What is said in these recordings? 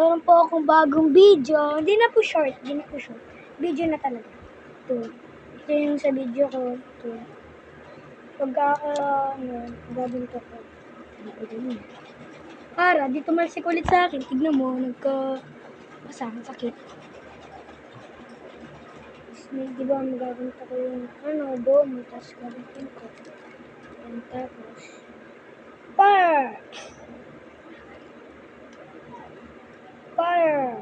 Meron po akong bagong video. Hindi na po short. Video na talaga. Ito yung sa video ko. Ito. Gaganto ko. Para, di tumalsik ulit sa akin. Tignan mo, masakit sakit. Di ba, magaganto ko yung domo, tapos gagantin ko. And tapos, Fire!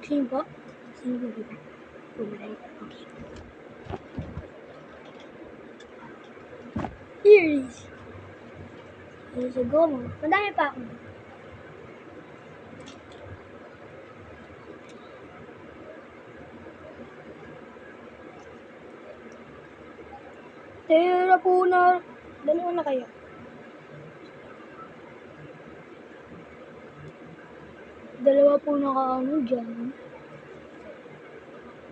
Sino po? Sino po dito? Okay. Ears! Here's a gomo. Madami pa ako. Tera po na. Dalawa na kayo. Dalawa po nakaano dyan.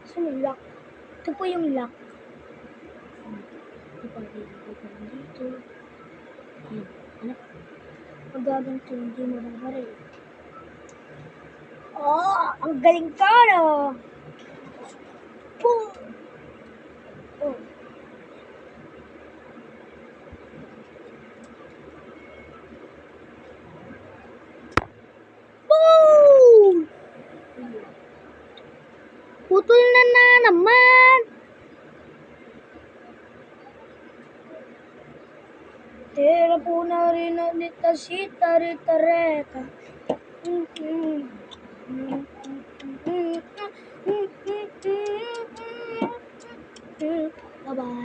Saan yung lock? Ito po yung lock. Ito pa dito. Ano? Magaganto, hindi mababaril. Oh, ang galing ka, no? Boom! Oh. Boom! Putol na naman! Tera po na rin nita si Taritareta. Bye-bye.